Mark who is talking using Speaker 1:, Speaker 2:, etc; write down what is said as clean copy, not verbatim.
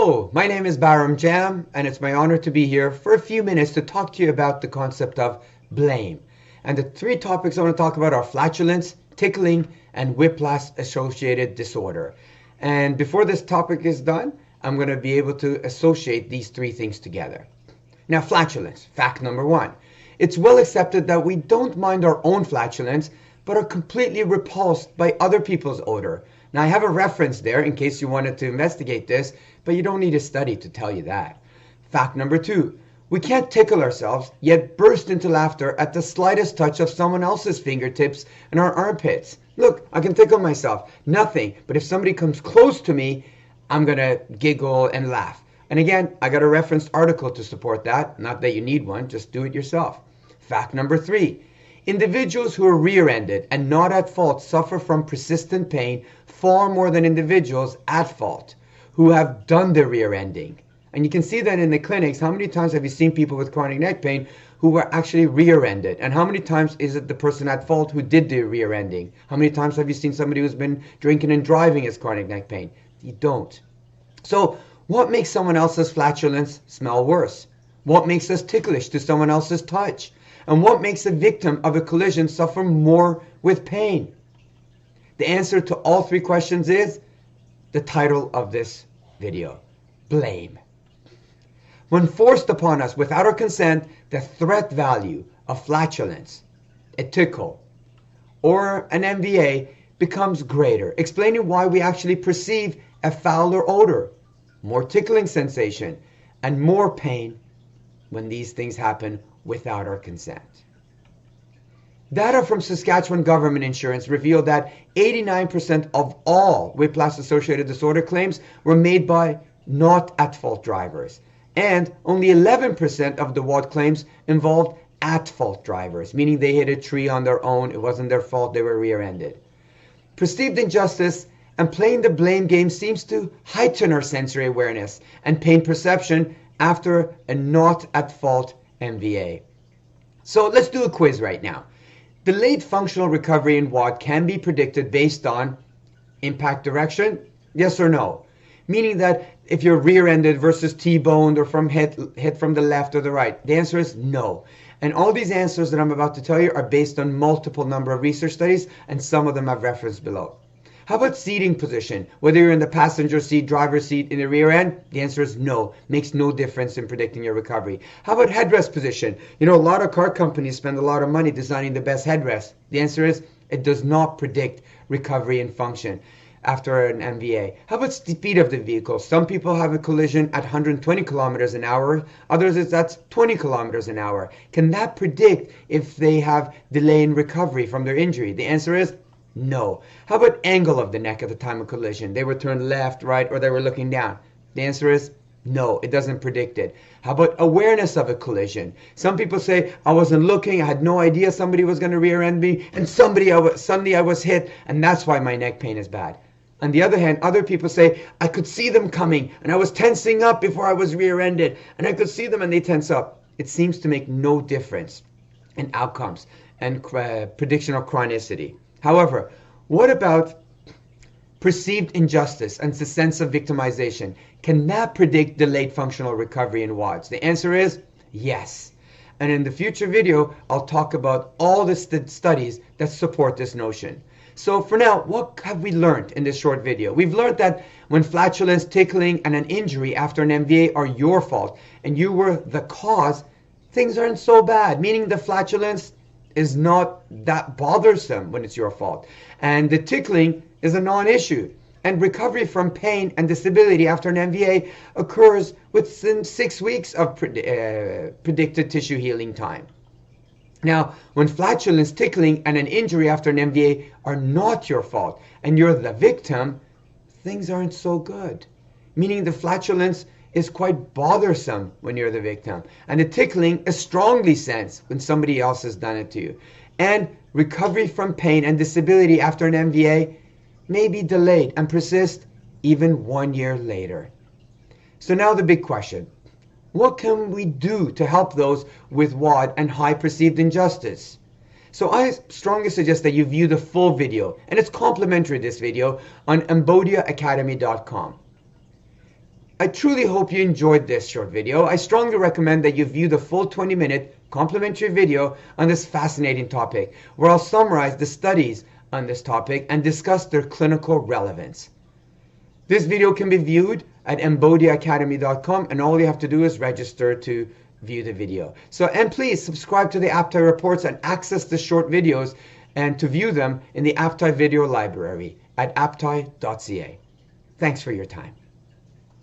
Speaker 1: Hello, my name is Baram Jam, and it's my honor to be here for a few minutes to talk to you about the concept of blame. And the three topics I want to talk about are flatulence, tickling, and whiplash associated disorder. And before this topic is done, I'm going to be able to associate these three things together. Now, flatulence, fact number one. It's well accepted that we don't mind our own flatulence, but are completely repulsed by other people's odor. Now, I have a reference there in case you wanted to investigate this, but you don't need a study to tell you that. Fact number two, we can't tickle ourselves, yet burst into laughter at the slightest touch of someone else's fingertips and our armpits. Look, I can tickle myself, nothing, but if somebody comes close to me, I'm gonna giggle and laugh. And again, I got a referenced article to support that, not that you need one, just do it yourself. Fact number three, individuals who are rear-ended and not at fault suffer from persistent pain far more than individuals at fault who have done the rear-ending. And you can see that in the clinics. How many times have you seen people with chronic neck pain who were actually rear-ended? And how many times is it the person at fault who did the rear-ending? How many times have you seen somebody who's been drinking and driving as chronic neck pain? You don't. So what makes someone else's flatulence smell worse? What makes us ticklish to someone else's touch? And what makes a victim of a collision suffer more with pain? The answer to all three questions is the title of this video, blame. When forced upon us without our consent, the threat value of flatulence, a tickle, or an MVA becomes greater, explaining why we actually perceive a fouler odor, more tickling sensation, and more pain when these things happen without our consent. Data from Saskatchewan government insurance revealed that 89% of all whiplash-associated disorder claims were made by not at-fault drivers, and only 11% of the WAD claims involved at-fault drivers, meaning they hit a tree on their own, it wasn't their fault, they were rear-ended. Perceived injustice and playing the blame game seems to heighten our sensory awareness and pain perception after a not at-fault MVA. So let's do a quiz right now. Delayed functional recovery in WAD can be predicted based on impact direction, yes or no? Meaning that if you're rear-ended versus T-boned or from hit from the left or the right, the answer is no. And all these answers that I'm about to tell you are based on multiple number of research studies, and some of them I've referenced below. How about seating position? Whether you're in the passenger seat, driver's seat, in the rear end, the answer is no. Makes no difference in predicting your recovery. How about headrest position? You know, a lot of car companies spend a lot of money designing the best headrest. The answer is it does not predict recovery and function after an MVA. How about speed of the vehicle? Some people have a collision at 120 kilometers an hour. Others, that's 20 kilometers an hour. Can that predict if they have delay in recovery from their injury? The answer is no. How about angle of the neck at the time of collision? They were turned left, right, or they were looking down. The answer is no, it doesn't predict it. How about awareness of a collision? Some people say, I wasn't looking, I had no idea somebody was going to rear end me, and suddenly I was hit, and that's why my neck pain is bad. On the other hand, other people say, I could see them coming, and I was tensing up before I was rear-ended, and I could see them and they tense up. It seems to make no difference in outcomes and prediction of chronicity. However, what about perceived injustice and the sense of victimization? Can that predict delayed functional recovery in WADs? The answer is yes. And in the future video, I'll talk about all the studies that support this notion. So for now, what have we learned in this short video? We've learned that when flatulence, tickling, and an injury after an MVA are your fault, and you were the cause, things aren't so bad, meaning the flatulence is not that bothersome when it's your fault. And the tickling is a non-issue. And recovery from pain and disability after an MVA occurs within 6 weeks of predicted tissue healing time. Now, when flatulence, tickling, and an injury after an MVA are not your fault, and you're the victim, things aren't so good. Meaning the flatulence is quite bothersome when you're the victim, and the tickling is strongly sensed when somebody else has done it to you. And recovery from pain and disability after an MVA may be delayed and persist even 1 year later. So now the big question. What can we do to help those with WAD and high perceived injustice? So I strongly suggest that you view the full video, and it's complimentary, this video, on ambodiaacademy.com. I truly hope you enjoyed this short video. I strongly recommend that you view the full 20-minute complimentary video on this fascinating topic, where I'll summarize the studies on this topic and discuss their clinical relevance. This video can be viewed at embodiaacademy.com, and all you have to do is register to view the video. And please subscribe to the APTEI reports and access the short videos and to view them in the APTEI video library at aptei.ca. Thanks for your time.